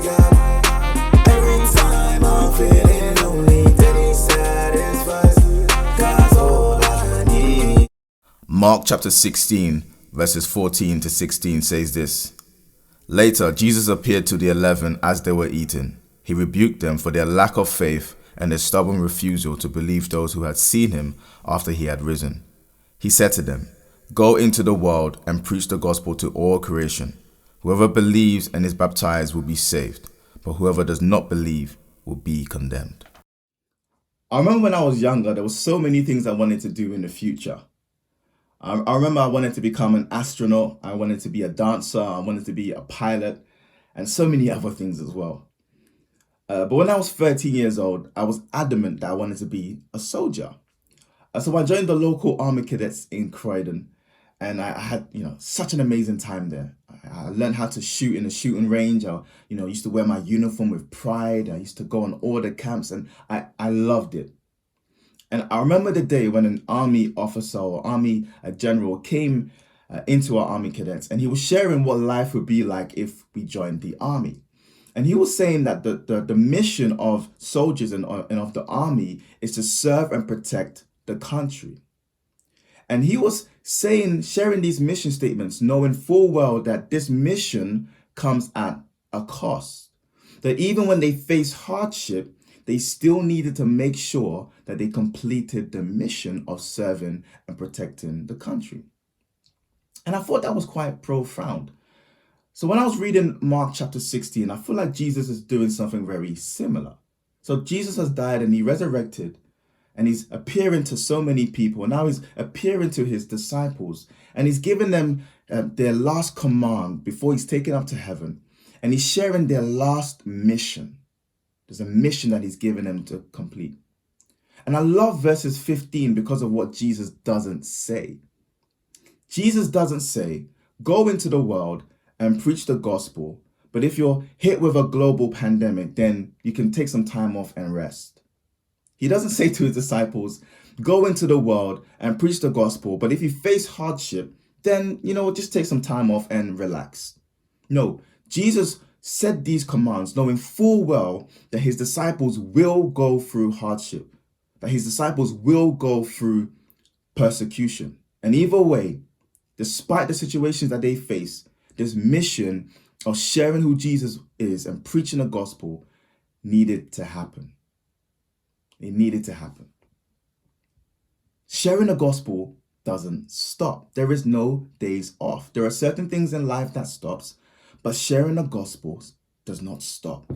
God. Every time I'm feeling lonely, then He satisfies. God's all I need. Mark chapter 16, verses 14 to 16 says this. Later, Jesus appeared to the 11 as they were eating. He rebuked them for their lack of faith and their stubborn refusal to believe those who had seen him after he had risen. He said to them, "Go into the world and preach the gospel to all creation. Whoever believes and is baptized will be saved, but whoever does not believe will be condemned." I remember when I was younger, there were so many things I wanted to do in the future. I remember I wanted to become an astronaut, I wanted to be a dancer, I wanted to be a pilot, and so many other things as well. But when I was 13 years old, I was adamant that I wanted to be a soldier. So I joined the local army cadets in Croydon, and I had, such an amazing time there. I learned how to shoot in a shooting range. I, used to wear my uniform with pride. I used to go on all the camps, and I loved it. And I remember the day when an army officer or army general came into our army cadets, and he was sharing what life would be like if we joined the army. And he was saying that the mission of soldiers and of the army is to serve and protect the country. And he was sharing these mission statements, knowing full well that this mission comes at a cost. That even when they face hardship, they still needed to make sure that they completed the mission of serving and protecting the country. And I thought that was quite profound. So when I was reading Mark chapter 16, I feel like Jesus is doing something very similar. So Jesus has died and he resurrected, and he's appearing to so many people. Now he's appearing to his disciples, and he's giving them their last command before he's taken up to heaven. And he's sharing their last mission. There's a mission that he's given them to complete. And I love verses 15 because of what Jesus doesn't say. Jesus doesn't say, "Go into the world and preach the gospel, but if you're hit with a global pandemic, then you can take some time off and rest." He doesn't say to his disciples, "Go into the world and preach the gospel, but if you face hardship, then, just take some time off and relax." No, Jesus said these commands knowing full well that his disciples will go through hardship, that his disciples will go through persecution. And either way, despite the situations that they face, this mission of sharing who Jesus is and preaching the gospel needed to happen. It needed to happen. Sharing the gospel doesn't stop. There is no days off. There are certain things in life that stops, but sharing the gospel does not stop.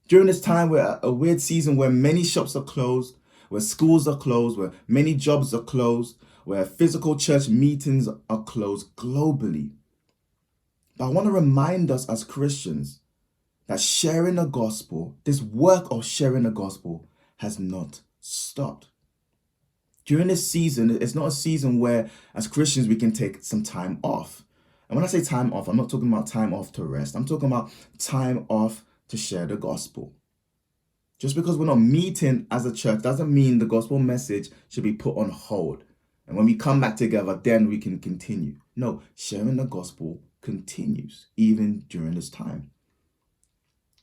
During this time, we're a weird season where many shops are closed, where schools are closed, where many jobs are closed, where physical church meetings are closed globally. But I want to remind us as Christians that sharing the gospel, this work of sharing the gospel, has not stopped. During this season, it's not a season where as Christians we can take some time off. And when I say time off, I'm not talking about time off to rest. I'm talking about time off to share the gospel. Just because we're not meeting as a church doesn't mean the gospel message should be put on hold. And when we come back together, then we can continue. No, sharing the gospel continues even during this time.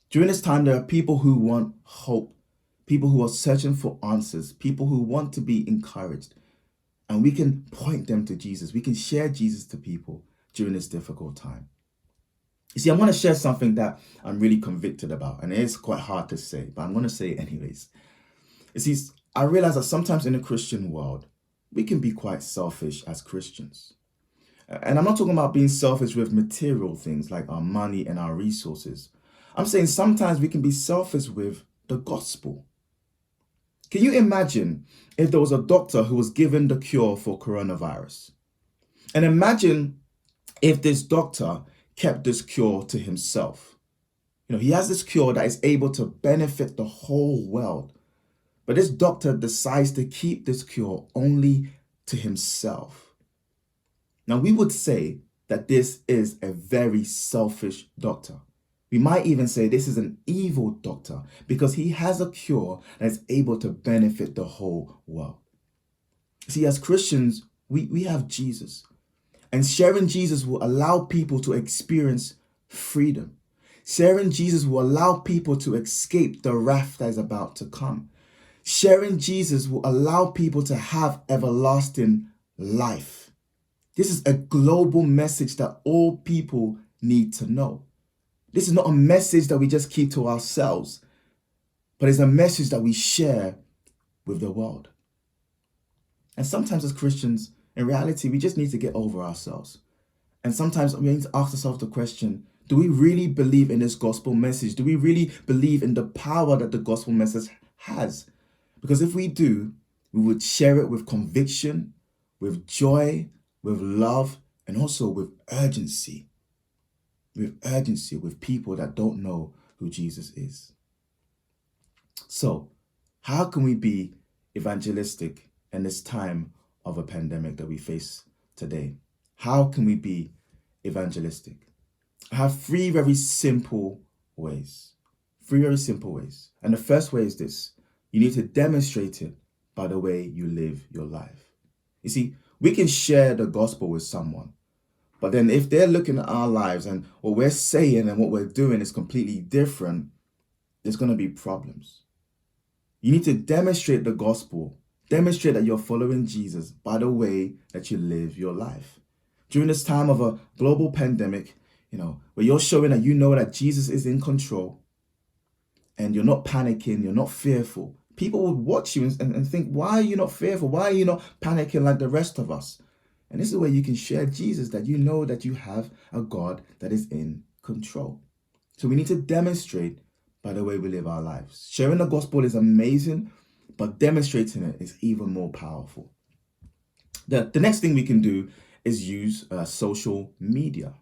During this time, there are people who want hope, people who are searching for answers, people who want to be encouraged. And we can point them to Jesus. We can share Jesus to people during this difficult time. You see, I want to share something that I'm really convicted about, and it is quite hard to say, but I'm going to say it anyways. You see, I realize that sometimes in the Christian world, we can be quite selfish as Christians. And I'm not talking about being selfish with material things like our money and our resources. I'm saying sometimes we can be selfish with the gospel. Can you imagine if there was a doctor who was given the cure for coronavirus? And imagine if this doctor kept this cure to himself. He has this cure that is able to benefit the whole world. But this doctor decides to keep this cure only to himself. Now, we would say that this is a very selfish doctor. We might even say this is an evil doctor because he has a cure that is able to benefit the whole world. See, as Christians, we have Jesus. And sharing Jesus will allow people to experience freedom. Sharing Jesus will allow people to escape the wrath that is about to come. Sharing Jesus will allow people to have everlasting life. This is a global message that all people need to know. This is not a message that we just keep to ourselves, but it's a message that we share with the world. And sometimes as Christians, in reality, we just need to get over ourselves. And sometimes we need to ask ourselves the question, do we really believe in this gospel message? Do we really believe in the power that the gospel message has? Because if we do, we would share it with conviction, with joy, with love, and also with urgency. With people that don't know who Jesus is. So, how can we be evangelistic in this time of a pandemic that we face today? How can we be evangelistic? I have three very simple ways. And the first way is this. You need to demonstrate it by the way you live your life. You see, we can share the gospel with someone, but then if they're looking at our lives and what we're saying and what we're doing is completely different, there's going to be problems. You need to demonstrate the gospel, demonstrate that you're following Jesus by the way that you live your life. During this time of a global pandemic, where you're showing that you know that Jesus is in control and you're not panicking, you're not fearful, people would watch you and think, why are you not fearful? Why are you not panicking like the rest of us? And this is where you can share Jesus, that you know that you have a God that is in control. So we need to demonstrate by the way we live our lives. Sharing the gospel is amazing, but demonstrating it is even more powerful. The next thing we can do is use social media.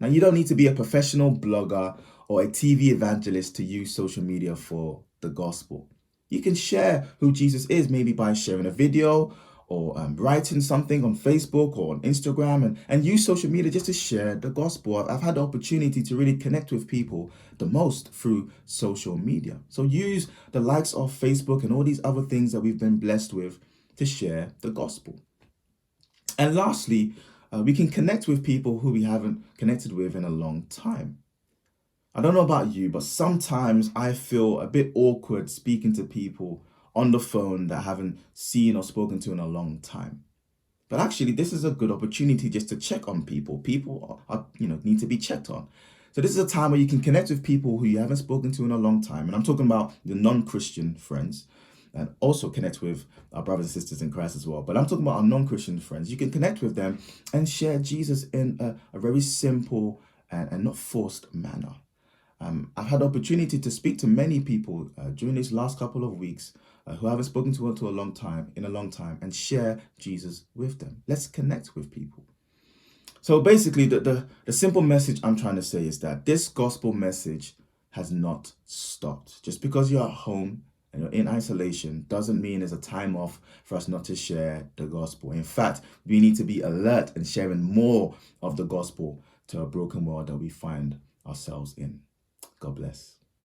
Now, you don't need to be a professional blogger or a TV evangelist to use social media for the gospel. You can share who Jesus is, maybe by sharing a video or writing something on Facebook or on Instagram, and use social media just to share the gospel. I've had the opportunity to really connect with people the most through social media. So use the likes of Facebook and all these other things that we've been blessed with to share the gospel. And lastly, we can connect with people who we haven't connected with in a long time. I don't know about you, but sometimes I feel a bit awkward speaking to people on the phone that I haven't seen or spoken to in a long time. But actually, this is a good opportunity just to check on people. People need to be checked on. So this is a time where you can connect with people who you haven't spoken to in a long time. And I'm talking about the non-Christian friends, and also connect with our brothers and sisters in Christ as well. But I'm talking about our non-Christian friends. You can connect with them and share Jesus in a very simple and not forced manner. I've had the opportunity to speak to many people during these last couple of weeks who I haven't spoken to in a long time, and share Jesus with them. Let's connect with people. So basically, the simple message I'm trying to say is that this gospel message has not stopped. Just because you're at home and you're in isolation doesn't mean there's a time off for us not to share the gospel. In fact, we need to be alert and sharing more of the gospel to a broken world that we find ourselves in. God bless.